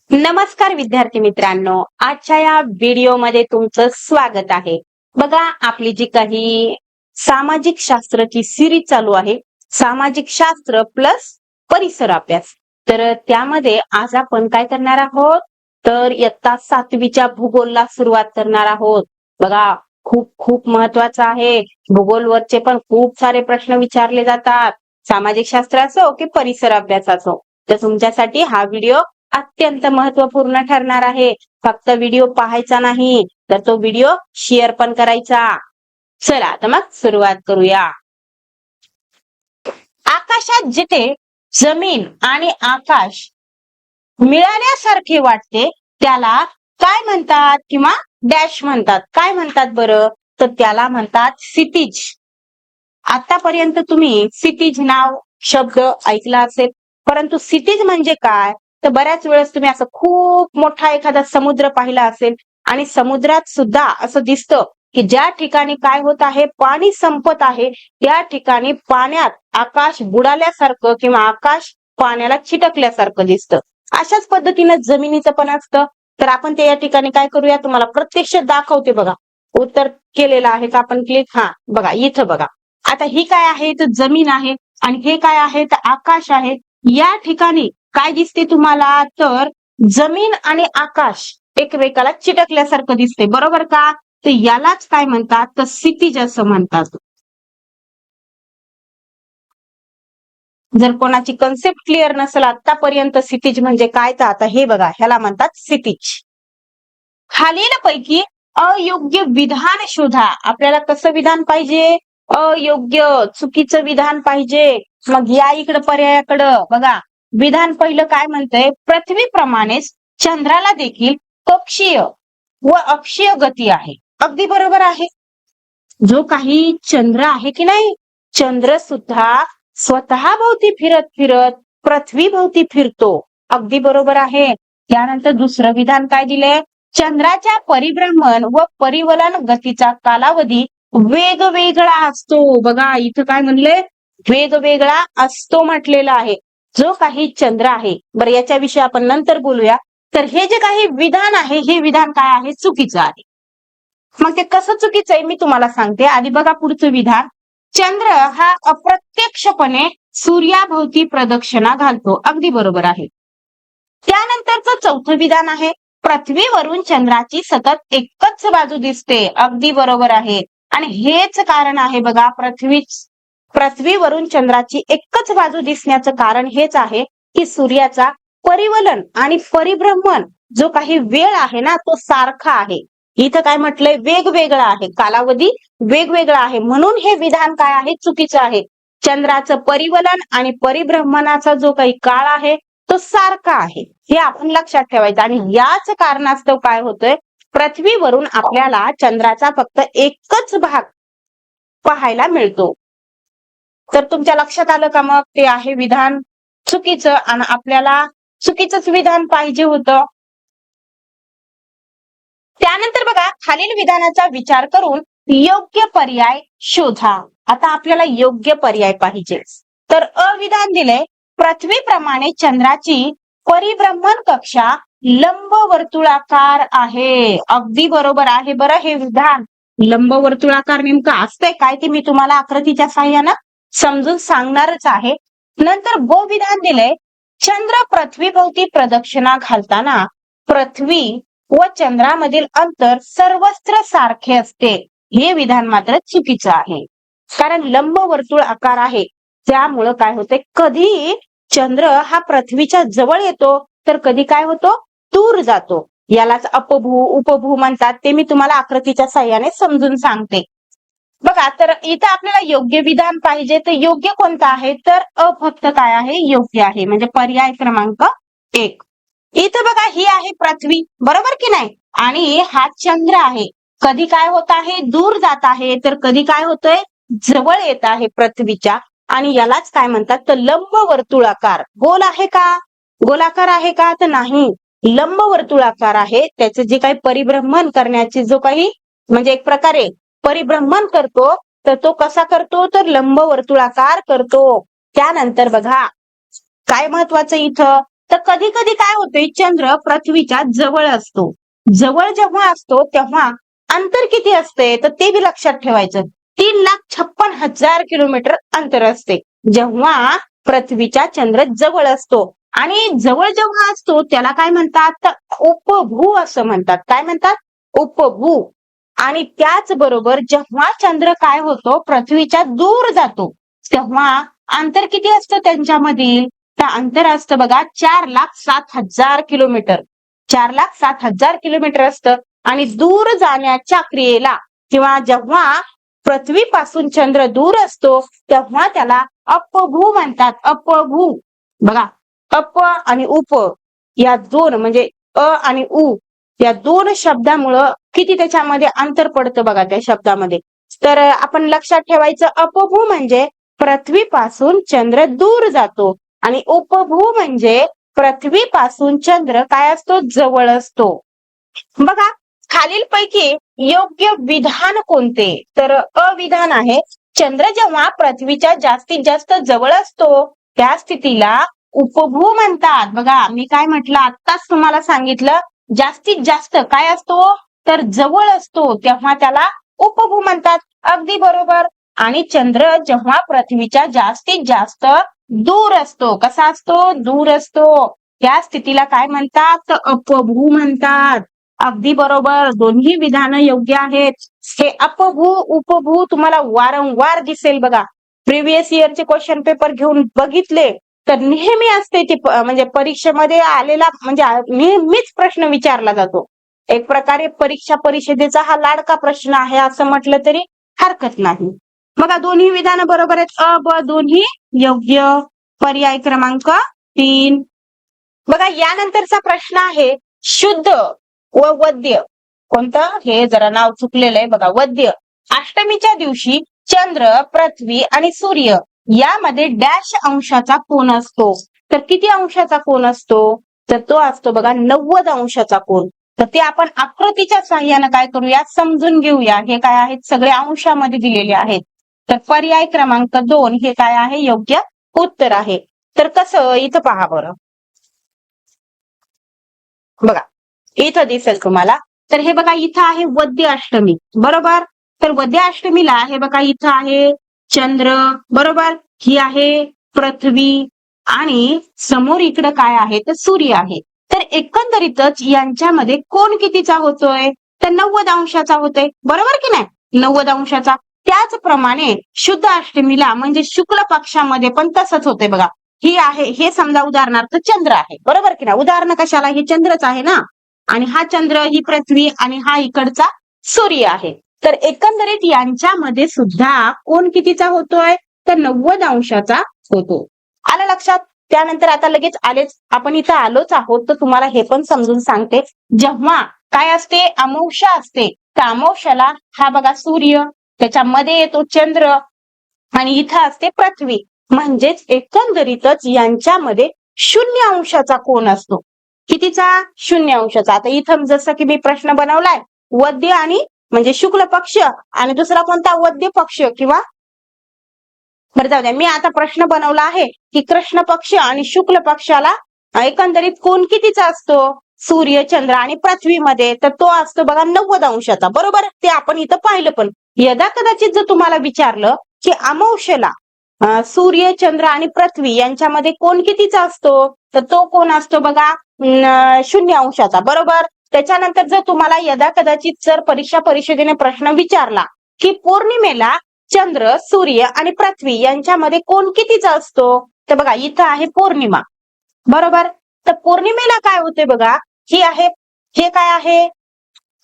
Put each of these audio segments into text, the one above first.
नमस्कार विद्यार्थी मित्रांनो, आजच्या या व्हिडिओमध्ये तुमचं स्वागत आहे. बघा, आपली जी काही सामाजिक शास्त्राची सिरीज चालू आहे, सामाजिक शास्त्र प्लस परिसर अभ्यास. तर त्यामध्ये आज आपण काय करणार आहोत, तर इयत्ता 7वीच्या भूगोलला सुरुवात करणार आहोत. बघा, खूप खूप महत्वाचं आहे. भूगोलवरचे पण खूप सारे प्रश्न विचारले जातात, सामाजिक शास्त्र असो की परिसर अभ्यास असो. तर तुमच्यासाठी हा व्हिडिओ अत्यंत महत्वपूर्ण ठरणार आहे. फक्त व्हिडिओ पाहायचा नाही, तर तो व्हिडिओ शेअर पण करायचा. चला तर मग सुरुवात करूया. आकाशात जिथे जमीन आणि आकाश मिळाल्यासारखे वाटते त्याला काय म्हणतात किंवा डॅश म्हणतात. काय म्हणतात बरं, तर त्याला म्हणतात क्षितिज. आतापर्यंत तुम्ही क्षितिज नाव शब्द ऐकला असेल, परंतु क्षितिज म्हणजे काय, तर बऱ्याच वेळेस तुम्ही असं खूप मोठा एखादा समुद्र पाहिला असेल आणि समुद्रात सुद्धा असं दिसतं की ज्या ठिकाणी काय होत आहे, पाणी संपत आहे, त्या ठिकाणी पाण्यात आकाश बुडाल्यासारखं किंवा आकाश पाण्याला चिटकल्यासारखं दिसतं. अशाच पद्धतीनं जमिनीचं पण असतं. तर आपण ते या ठिकाणी काय करूया, तुम्हाला प्रत्यक्ष दाखवते. बघा, उत्तर केलेलं आहे का आपण क्लिक. हा बघा, इथं बघा. आता ही काय आहे, तर जमीन आहे आणि हे काय आहे, तर आकाश आहे. या ठिकाणी काय दिसते तुम्हाला, तर जमीन आणि आकाश एकमेकाला चिटकल्यासारखं दिसते, बरोबर का. तर यालाच काय म्हणतात, तर क्षितिज असं म्हणतात. जर कोणाची कन्सेप्ट क्लिअर नसेल आतापर्यंत क्षितिज म्हणजे काय, तर आता हे बघा, ह्याला म्हणतात क्षितिज. खालीलपैकी अयोग्य विधान शोधा. आपल्याला कसं विधान पाहिजे, अयोग्य चुकीचं विधान पाहिजे. मग या इकडं पर्यायाकडं बघा, विधान पहिलं काय म्हणतंय, पृथ्वीप्रमाणेच चंद्राला देखील कक्षीय व अक्षीय गती आहे. अगदी बरोबर आहे. जो काही चंद्र आहे की नाही, चंद्र सुद्धा स्वतः भोवती फिरत फिरत पृथ्वी भोवती फिरतो. अगदी बरोबर आहे. त्यानंतर दुसरं विधान काय दिलंय, चंद्राच्या परिभ्रमण व परिवलन गतीचा कालावधी वेगवेगळा असतो. बघा, इथं काय म्हणले, वेगवेगळा असतो म्हटलेला आहे. जो काही चंद्र आहे, बरं याच्याविषयी आपण नंतर बोलूया. तर हे जे काही विधान आहे, हे विधान काय आहे, चुकीचं आहे. मग ते कसं चुकीचं आहे मी तुम्हाला सांगते. आधी बघा पुढचं विधान, चंद्र हा अप्रत्यक्षपणे सूर्याभोवती प्रदक्षिणा घालतो. अगदी बरोबर आहे. त्यानंतरचं चौथं विधान आहे, पृथ्वीवरून चंद्राची सतत एकच बाजू दिसते. अगदी बरोबर आहे. आणि हेच कारण आहे बघा, पृथ्वीवरून चंद्राची एकच बाजू दिसण्याचं कारण हेच आहे की सूर्याचा परिवलन आणि परिभ्रमण जो काही वेळ आहे ना, तो सारखा आहे. इथं काय म्हटलंय, वेगवेगळा आहे, कालावधी वेगवेगळा आहे. म्हणून हे विधान काय आहे, चुकीचं आहे. चंद्राचं परिवलन आणि परिभ्रमणाचा जो काही काळ आहे तो सारखा आहे, हे आपण लक्षात ठेवायचं. आणि याच कारणास्तव काय होतंय, पृथ्वीवरून आपल्याला चंद्राचा फक्त एकच भाग पाहायला मिळतो. तर तुमच्या लक्षात आलं का, मग ते आहे विधान चुकीचं आणि आपल्याला चुकीचंच विधान पाहिजे होतं. त्यानंतर बघा, खालील विधानाचा विचार करून योग्य पर्याय शोधा. आता आपल्याला योग्य पर्याय पाहिजे. तर अविधान दिले, पृथ्वीप्रमाणे चंद्राची परिभ्रमण कक्षा लंबवर्तुळाकार आहे. अगदी बरोबर आहे. बरं, हे विधान लंबवर्तुळाकार नेमकं असतंय काय, ते मी तुम्हाला आकृतीच्या साहाय्यानं समजून सांगणारच आहे. नंतर ब विधान दिले, चंद्र पृथ्वीभोवती प्रदक्षिणा घालताना पृथ्वी व चंद्रामधील अंतर सर्वत्र सारखे असते. हे विधान मात्र चुकीचं आहे. कारण लंबवर्तुळ आकार आहे, त्यामुळं काय होते, कधी चंद्र हा पृथ्वीच्या जवळ येतो तर कधी काय होतो, दूर जातो. यालाच अपभू उपभू म्हणतात. ते मी तुम्हाला आकृतीच्या साहाय्याने समजून सांगते. बघा, तर इथं आपल्याला योग्य विधान पाहिजे. तर योग्य कोणतं आहे, तर अ फक्त काय आहे, योग्य आहे. म्हणजे पर्याय क्रमांक 1. इथं बघा, ही आहे पृथ्वी, बरोबर की नाही, आणि हा चंद्र आहे. कधी काय होत आहे, दूर जात आहे, तर कधी काय होतंय, जवळ येत आहे पृथ्वीच्या. आणि यालाच काय म्हणतात, तर लंबवर्तुळाकार. गोल आहे का, गोलाकार आहे का, तर नाही, लंबवर्तुळाकार आहे. त्याचे जे काही परिभ्रमण करण्याचे जो काही म्हणजे एक प्रकारे परिभ्रमण करतो, तर तो कसा करतो, तर लंबवर्तुळाकार करतो. त्यानंतर बघा, काय महत्वाचं इथं, तर कधी कधी काय होतंय, चंद्र पृथ्वीच्या जवळ असतो. जवळ जेव्हा असतो तेव्हा अंतर किती असते, तर ते बी लक्षात ठेवायचं. 3,56,000 किलोमीटर अंतर असते जेव्हा पृथ्वीच्या चंद्र जवळ असतो. आणि जवळ जेव्हा असतो त्याला काय म्हणतात, तर उपभू असं म्हणतात. काय म्हणतात, उपभू. आणि त्याचबरोबर जेव्हा चंद्र काय होतो, पृथ्वीच्या दूर जातो, तेव्हा अंतर किती असतं त्यांच्यामधील, तर अंतर असतं बघा 4,07,000 किलोमीटर. 4,07,000 किलोमीटर असतं. आणि दूर जाण्याच्या क्रियेला किंवा जेव्हा पृथ्वीपासून चंद्र दूर असतो तेव्हा त्याला अपभू म्हणतात. अपभू. बघा, अप आणि उप या दोन म्हणजे अ आणि उ या दोन शब्दामुळं किती त्याच्यामध्ये अंतर पडतं बघा त्या शब्दामध्ये. तर आपण लक्षात ठेवायचं, अपभू म्हणजे पृथ्वीपासून चंद्र दूर जातो आणि उपभू म्हणजे पृथ्वीपासून चंद्र काय असतो, जवळ असतो. बघा, खालीलपैकी योग्य विधान कोणते, तर अविधान आहे. चंद्र जेव्हा पृथ्वीच्या जास्तीत जास्त जवळ असतो त्या स्थितीला उपभू म्हणतात. बघा, मी काय म्हटलं आत्ताच तुम्हाला सांगितलं, जास्तीत जास्त काय असतो, तर जवळ असतो तेव्हा त्याला उपभू म्हणतात. अगदी बरोबर. आणि चंद्र जेव्हा पृथ्वीच्या जास्तीत जास्त दूर असतो, कसा असतो, दूर असतो, त्या स्थितीला काय म्हणतात, तर अपभू म्हणतात. अगदी बरोबर. दोन्ही विधानं योग्य आहेत. हे अपभू उपभू तुम्हाला वारंवार दिसेल बघा. प्रिव्हियस इयरचे क्वेश्चन पेपर घेऊन बघितले तर नेहमी असते ते म्हणजे परीक्षेमध्ये आलेला म्हणजे नेहमीच प्रश्न विचारला जातो. एक प्रकारे परीक्षा परिषदेचा हा लाडका प्रश्न आहे असं म्हटलं तरी हरकत नाही. बघा, दोन्ही विधानं बरोबर आहेत. अ ब दोन्ही योग्य. पर्याय क्रमांक 3. बघा, यानंतरचा प्रश्न आहे शुद्ध व वद्य. कोणतं, हे जरा नाव चुकलेलं आहे बघा. वद्य. अष्टमीच्या दिवशी चंद्र, पृथ्वी आणि सूर्य यामध्ये डॅश अंशाचा कोन असतो. तर किती अंशाचा कोन असतो, तर तो असतो बघा 90 अंशाचा कोन. तर ते आपण आकृतीच्या साहाय्याने काय करूया, समजून घेऊया. हे काय आहेत, सगळे अंशामध्ये दिलेले आहेत. तर पर्याय क्रमांक 2 हे काय आहे, योग्य उत्तर आहे. तर कसं, इथं पहा बरं. बघा, इथं दिसेल तुम्हाला. तर हे बघा, इथं आहे वद्य अष्टमी, बरोबर. तर वद्य अष्टमीला हे बघा, इथं आहे चंद्र, बरोबर. ही आहे पृथ्वी आणि समोर इकडं काय आहे, तर सूर्य आहे. तर एकंदरीतच यांच्यामध्ये कोण कितीचा होतोय, तर 90 अंशाचा होतोय, बरोबर की नाही, 90 अंशाचा. त्याचप्रमाणे शुद्ध अष्टमीला म्हणजे शुक्ल पक्षामध्ये पण तसंच होतंय बघा. ही आहे, हे समजा उदाहरणार्थ चंद्र आहे, बरोबर की नाही. उदाहरण कशाला, हे चंद्रच आहे ना. आणि हा चंद्र, ही पृथ्वी आणि हा इकडचा सूर्य आहे. तर एकंदरीत यांच्यामध्ये सुद्धा कोण कितीचा होतोय, तर 90 अंशाचा होतो. आलं लक्षात. त्यानंतर आता लगेच आलेच, आपण इथं आलोच आहोत, तर तुम्हाला हे पण समजून सांगते. जेव्हा काय असते, अमावस्या असते, त्या अमावस्याला हा बघा सूर्य, त्याच्यामध्ये येतो चंद्र आणि इथं असते पृथ्वी. म्हणजेच एकंदरीतच यांच्यामध्ये 0 अंशाचा कोन असतो. कितीचा, 0 अंशाचा. आता इथं जसं की मी प्रश्न बनवलाय, वद्य आणि म्हणजे शुक्ल पक्ष आणि दुसरा कोणता, वद्य पक्ष किंवा, बरं जाऊ द्या, मी आता प्रश्न बनवला आहे की कृष्ण पक्ष आणि शुक्ल पक्षाला एकंदरीत कोण कितीचा असतो, सूर्य, चंद्र आणि पृथ्वीमध्ये, तर तो असतो बघा 90 अंशाचा, बरोबर. ते आपण इथं पाहिलं. पण यदा कदाचित जर तुम्हाला विचारलं की अमावस्येला सूर्य, चंद्र आणि पृथ्वी यांच्यामध्ये कोण कितीचा असतो, तर तो कोण असतो बघा 0 अंशाचा, बरोबर. त्याच्यानंतर जर तुम्हाला यदा कदाचित जर परीक्षा परिषदेने प्रश्न विचारला की पौर्णिमेला चंद्र, सूर्य आणि पृथ्वी यांच्यामध्ये कोण कितीचा असतो, तर बघा इथं आहे पौर्णिमा, बरोबर. तर पौर्णिमेला काय होते बघा, ही आहे, हे काय आहे,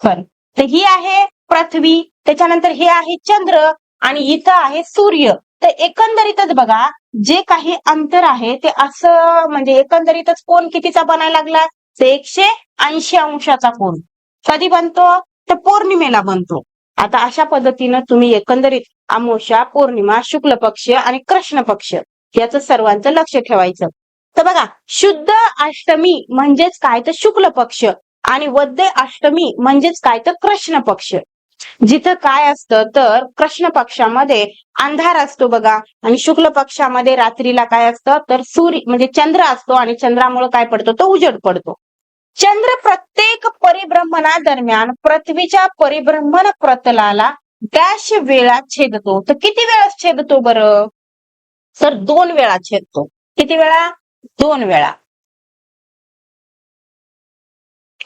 तर ही आहे पृथ्वी, त्याच्यानंतर हे आहे चंद्र आणि इथं आहे सूर्य. तर एकंदरीतच बघा, जे काही अंतर आहे ते असं म्हणजे एकंदरीतच कोण कितीचा बनायला लागला, ते 180 अंशाचा कोन. कधी बनतो, तर पौर्णिमेला बनतो. आता अशा पद्धतीनं तुम्ही एकंदरीत अमावस्या, पौर्णिमा, शुक्ल पक्ष आणि कृष्ण पक्ष याचं सर्वांचं लक्ष ठेवायचं. तर बघा, शुद्ध अष्टमी म्हणजेच काय, तर शुक्ल पक्ष आणि वद्य अष्टमी म्हणजेच काय, तर कृष्ण पक्ष. जिथं काय असतं तर कृष्ण पक्षामध्ये अंधार असतो बघा, आणि शुक्ल पक्षामध्ये रात्रीला काय असतं तर सूर्य म्हणजे चंद्र असतो, आणि चंद्रामुळे काय पडतो तो उजेड पडतो. चंद्र प्रत्येक परिभ्रमणादरम्यान पृथ्वीच्या परिभ्रमण प्रतलाला डॅश वेळा छेदतो. तर किती वेळा छेदतो बरं? तर 2 वेळा छेदतो. किती वेळा? 2 वेळा.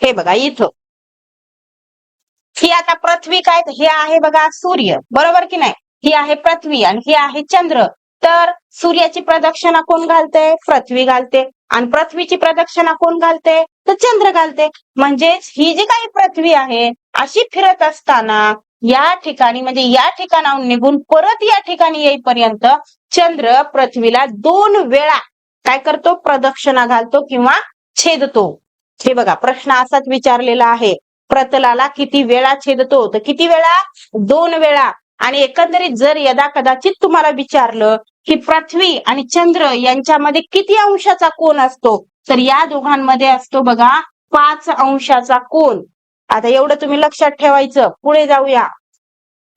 हे बघा इथं, ही आता पृथ्वी काय, हे आहे बघा सूर्य, बरोबर की नाही? ही आहे पृथ्वी आणि ही आहे चंद्र. तर सूर्याची प्रदक्षिणा कोण घालते? पृथ्वी घालते. आणि पृथ्वीची प्रदक्षिणा कोण घालते? तर चंद्र घालते. म्हणजेच ही जी काही पृथ्वी आहे अशी फिरत असताना या ठिकाणी म्हणजे या ठिकाणाहून निघून परत या ठिकाणी येईपर्यंत चंद्र पृथ्वीला 2 वेळा काय करतो? प्रदक्षिणा घालतो किंवा छेदतो. हे बघा प्रश्न असाच विचारलेला आहे, प्रतलाला किती वेळा छेदतो? तर किती वेळा? 2 वेळा. आणि एकंदरीत जर यदा कदाचित तुम्हाला विचारलं की पृथ्वी आणि चंद्र यांच्यामध्ये किती अंशाचा कोन असतो, तर या दोघांमध्ये असतो बघा 5 अंशाचा कोन. आता एवढं तुम्ही लक्षात ठेवायचं. पुढे जाऊया.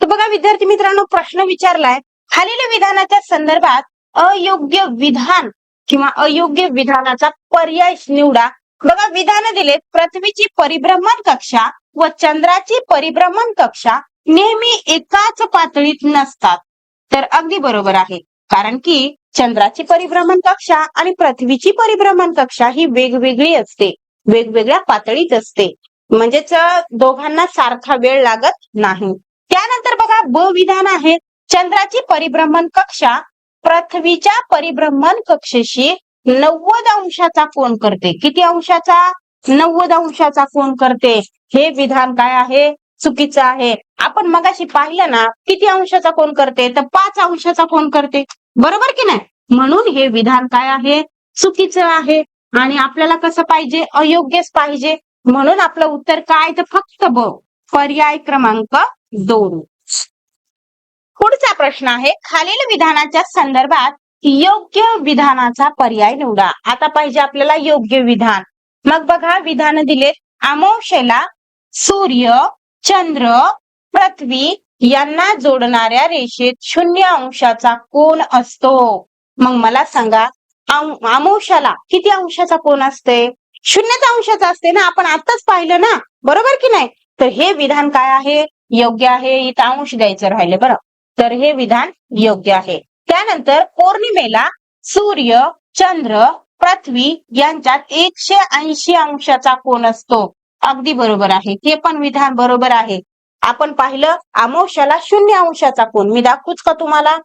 तर बघा विद्यार्थी मित्रांनो, प्रश्न विचारलाय, खालील विधानाच्या संदर्भात अयोग्य विधान किंवा अयोग्य विधानाचा पर्याय निवडा. बघा विधान दिलेत, पृथ्वीची परिभ्रमण कक्षा व चंद्राची परिभ्रमण कक्षा नेहमी एकाच पातळीत नसतात. तर अगदी बरोबर आहे, कारण की चंद्राची परिभ्रमण कक्षा आणि पृथ्वीची परिभ्रमण कक्षा ही वेगवेगळी असते, वेगवेगळ्या पातळीत असते. म्हणजेच दोघांना सारखा वेळ लागत नाही. त्यानंतर बघा ब विधान आहे, चंद्राची परिभ्रमण कक्षा पृथ्वीच्या परिभ्रमण कक्षेशी 90 अंशाचा कोन करते. किती अंशाचा? 90 अंशाचा कोन करते. हे विधान काय आहे? चुकीचं आहे. आपण मगाशी पाहिलं ना, किती अंशाचा कोन करते? तर 5 अंशाचा कोन करते, बरोबर की नाही? म्हणून हे विधान काय आहे? चुकीचं आहे. आणि आपल्याला कसं पाहिजे? अयोग्यच पाहिजे. म्हणून आपलं उत्तर काय? तर फक्त ब, पर्याय क्रमांक 2. पुढचा प्रश्न आहे, खालील विधानाच्या संदर्भात योग्य विधानाचा पर्याय निवडा. आता पाहिजे आपल्याला योग्य विधान. मग बघा विधान दिलेत, अमावास्येला सूर्य, चंद्र, पृथ्वी यांना जोडणाऱ्या रेषेत 0 अंशाचा कोन असतो. मग मला सांगा, अमावास्याला किती अंशाचा कोन असते? 0 अंशाचा असते ना, आपण आताच पाहिलं ना, बरोबर की नाही? तर हे विधान काय आहे? योग्य आहे. इथं अंश द्यायचं राहिले बरं, तर हे विधान योग्य आहे. त्यानंतर पौर्णिमेला सूर्य, चंद्र, पृथ्वी यांच्यात 180 अंशाचा कोन असतो. अगदी बरोबर आहे, हे पण विधान बरोबर आहे. आपण पाहिलं अमावास्याला 0 अंशाचा कोन. मी दाखवूच का तुम्हाला?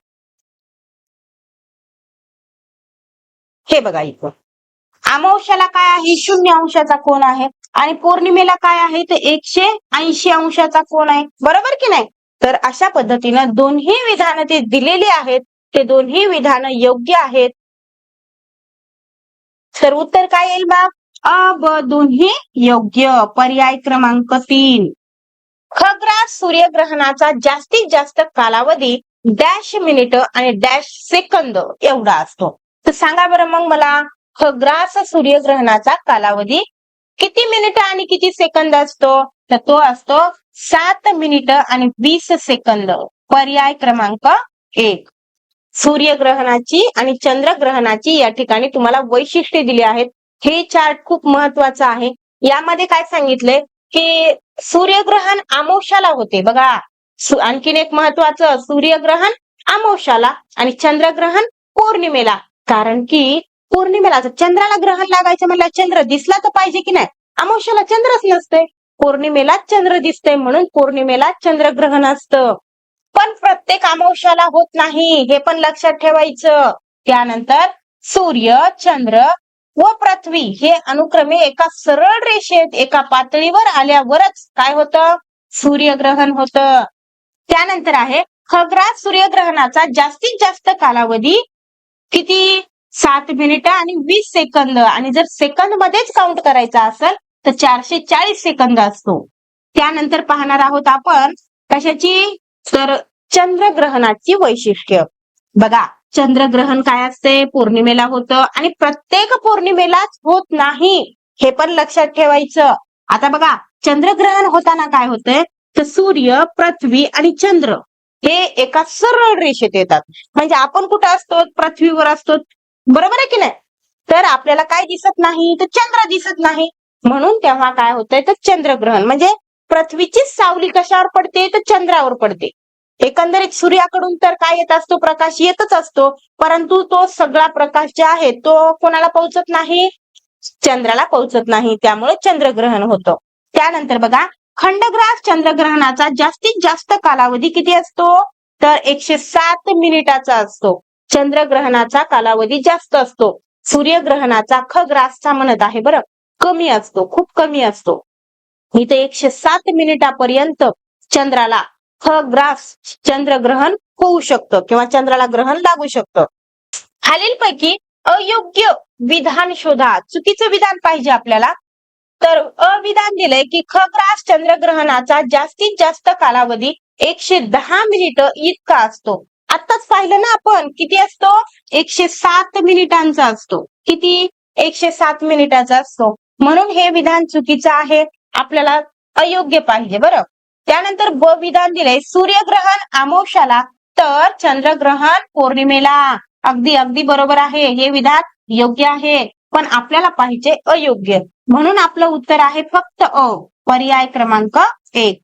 हे बघा इथं अमावास्याला काय आहे? 0 अंशाचा कोन आहे. आणि पौर्णिमेला काय आहे? तर 180 अंशाचा कोन आहे, बरोबर की नाही? तर अशा पद्धतीनं दोन्ही विधान ते दिलेली आहेत, ते दोन्ही विधान योग्य आहेत. तर उत्तर काय येईल मग? अ ब दोन्ही योग्य, पर्याय क्रमांक 3. खग्रास सूर्यग्रहणाचा जास्तीत जास्त कालावधी डॅश मिनिट आणि डॅश सेकंद एवढा असतो. तर सांगा बरं मग मला, खग्रास सूर्यग्रहणाचा कालावधी किती मिनिट आणि किती सेकंद असतो? तर तो असतो 7 मिनिट आणि 20 सेकंद, पर्याय क्रमांक 1. सूर्यग्रहणाची आणि चंद्रग्रहणाची या ठिकाणी तुम्हाला वैशिष्ट्ये दिली आहेत. हे चार्ट खूप महत्वाचं आहे. यामध्ये काय सांगितलंय की सूर्यग्रहण अमावास्याला होते बघा. आणखीन एक महत्वाचं, सूर्यग्रहण अमावास्याला आणि चंद्रग्रहण पौर्णिमेला. कारण की पौर्णिमेला चंद्राला ग्रहण लागायचं म्हणलं, चंद्र दिसला तर पाहिजे की नाही? अमावास्याला चंद्रच नसते, पौर्णिमेला चंद्र दिसते, म्हणून पौर्णिमेला चंद्रग्रहण असतं. पण प्रत्येक अमावास्याला होत नाही, हे पण लक्षात ठेवायचं. त्यानंतर सूर्य, चंद्र व पृथ्वी हे अनुक्रमे एका सरळ रेषेत एका पातळीवर आल्यावरच काय होतं? सूर्यग्रहण होतं. त्यानंतर आहे, खग्रास सूर्यग्रहणाचा जास्तीत जास्त कालावधी किती? 7 मिनिटं आणि 20 सेकंद. आणि जर सेकंद मध्येच काउंट करायचा असेल तर 440 सेकंद असतो. त्यानंतर पाहणार आहोत आपण कशाची? तर चंद्रग्रहणाची वैशिष्ट्य. बघा चंद्रग्रहण काय असते? पौर्णिमेला होतं, आणि प्रत्येक पौर्णिमेलाच होत नाही, हे पण लक्षात ठेवायचं. आता बघा चंद्रग्रहण होताना काय होतंय? तर सूर्य, पृथ्वी आणि चंद्र हे एका सरळ रेषेत येतात. म्हणजे आपण कुठं असतो? पृथ्वीवर असतो, बरोबर आहे की नाही? तर आपल्याला काय दिसत नाही? तर चंद्र दिसत नाही. म्हणून तेव्हा काय होतंय? तर चंद्रग्रहण. म्हणजे पृथ्वीचीच सावली कशावर पडते? तर चंद्रावर पडते. एकंदरीत सूर्याकडून तर काय येत असतो? प्रकाश येतच असतो, परंतु तो सगळा प्रकाश जे आहे तो कोणाला पोहोचत नाही? चंद्राला पोहोचत नाही. त्यामुळे चंद्रग्रहण होतं. त्यानंतर बघा, खंडग्रास चंद्रग्रहणाचा जास्तीत जास्त कालावधी किती असतो? तर 107 मिनिटाचा असतो. चंद्रग्रहणाचा कालावधी जास्त असतो. सूर्यग्रहणाचा खग्रासचा म्हणत आहे बरं, कमी असतो, खूप कमी असतो. इथे 107 मिनिटापर्यंत चंद्राला खग्रास चंद्रग्रहण होऊ शकतं किंवा चंद्राला ग्रहण लागू शकतं. खालीलपैकी अयोग्य विधान शोधा. चुकीचं विधान पाहिजे आपल्याला. तर अविधान दिलंय की खग्रास चंद्रग्रहणाचा जास्तीत जास्त कालावधी 110 मिनिट इतका असतो. आत्ताच पाहिलं ना आपण, किती असतो? 107 मिनिटांचा असतो. किती? 107 मिनिटाचा असतो. म्हणून हे विधान चुकीचं आहे, आपल्याला अयोग्य पाहिजे बरं. त्यानंतर ब विधान दिलंय सूर्यग्रहण अमावस्याला तर चंद्रग्रहण पौर्णिमेला. अगदी अगदी बरोबर आहे. हे विधान योग्य आहे, पण आपल्याला पाहिजे अयोग्य. म्हणून आपलं उत्तर आहे फक्त अ, पर्याय क्रमांक 1.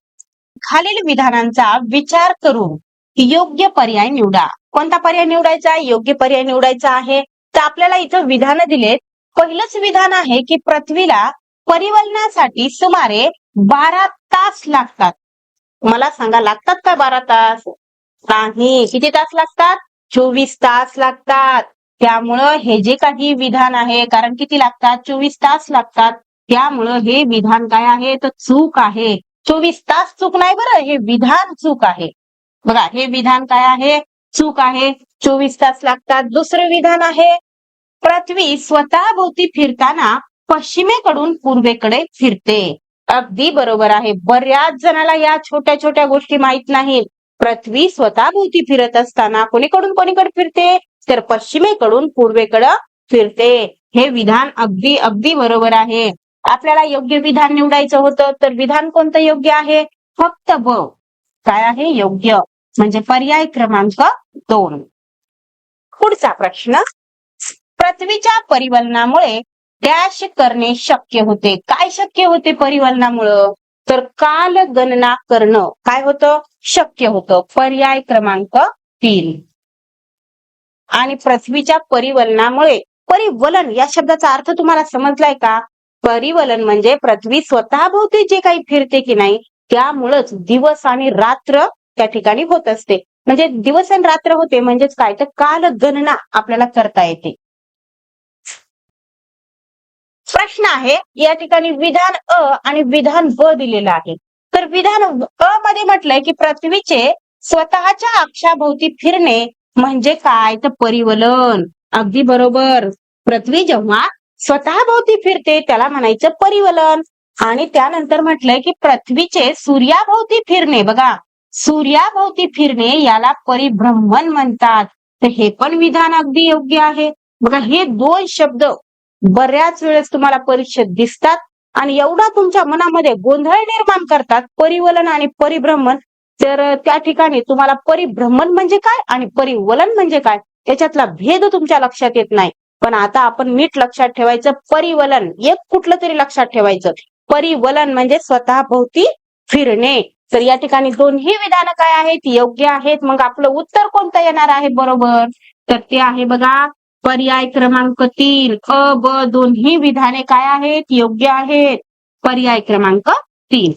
खालील विधानांचा विचार करून योग्य पर्याय निवडा. कोणता पर्याय निवडायचा? योग्य पर्याय निवडायचा आहे. तर आपल्याला इथं विधान दिलेत. पहिलंच विधान आहे की पृथ्वीला परिवलनासाठी सुमारे 12 तास लागतात. मला सांगा, लागतात का 12 तास? नाही. किती तास लागतात? 24 तास लागतात. त्यामुळं हे जे काही विधान आहे, कारण किती लागतात? 24 तास लागतात. त्यामुळं हे विधान काय आहे? तर चूक आहे. 24 तास चूक नाही बरं, हे विधान चूक आहे. बघा, हे विधान काय आहे? चूक आहे. 24 तास लागतात. दुसरं विधान आहे, पृथ्वी स्वतःभोवती फिरताना पश्चिमेकडून पूर्वेकडे फिरते. अगदी बरोबर आहे. बऱ्याच जणाला या छोट्या छोट्या गोष्टी माहित नाहीत. पृथ्वी स्वतःभोवती फिरत असताना कोणीकडून कोणीकडे फिरते? तर पश्चिमेकडून पूर्वेकडे फिरते. हे विधान अगदी अगदी बरोबर आहे. आपल्याला योग्य विधान निवडायचं होतं, तर विधान कोणतं योग्य आहे? फक्त ब. काय आहे? योग्य. म्हणजे पर्याय क्रमांक 2. पुढचा प्रश्न, पृथ्वीच्या परिवलनामुळे डॅश करणे शक्य होते. काय शक्य होते परिवलनामुळं? तर कालगणना करणं काय होतं? शक्य होतं. पर्याय क्रमांक 3. आणि पृथ्वीच्या परिवलनामुळे, परिवलन या शब्दाचा अर्थ तुम्हाला समजलाय का? परिवलन म्हणजे पृथ्वी स्वतःभोवती जे काही फिरते की नाही, त्यामुळंच दिवस आणि रात्र त्या ठिकाणी होत असते. म्हणजे दिवस आणि रात्र होते म्हणजेच काय? तर कालगणना आपल्याला करता येते. प्रश्न आहे, या ठिकाणी विधान अ आणि विधान ब दिलेलं आहे. तर विधान अ मध्ये म्हटलंय की पृथ्वीचे स्वतःच्या अक्षाभोवती फिरणे म्हणजे काय? तर परिवलन. अगदी बरोबर. पृथ्वी जेव्हा स्वतःभोवती फिरते त्याला म्हणायचं परिवलन. आणि त्यानंतर म्हटलंय की पृथ्वीचे सूर्याभोवती फिरणे, बघा, सूर्याभोवती फिरणे याला परिभ्रमण म्हणतात. तर हे पण विधान अगदी योग्य आहे. बघा, हे 2 शब्द बऱ्याच वेळेस तुम्हाला परीक्षेत दिसतात आणि एवढा तुमच्या मनामध्ये गोंधळ निर्माण करतात, परिवलन आणि परिभ्रमण. तर त्या ठिकाणी तुम्हाला परिभ्रमण म्हणजे काय आणि परिवलन म्हणजे काय याच्यातला भेद तुमच्या लक्षात येत नाही. पण आता आपण नीट लक्षात ठेवायचं, परिवलन एक कुठलं तरी लक्षात ठेवायचं. परिवलन म्हणजे स्वतःभोवती फिरणे. तर या ठिकाणी दोन्ही विधानं काय आहेत? योग्य आहेत. मग आपलं उत्तर कोणतं येणार आहे बरोबर? तर ते आहे बघा, पर्याय क्रमांक 3. अ ब दोन्ही विधाने काय आहेत? योग्य आहेत. पर्याय क्रमांक 3.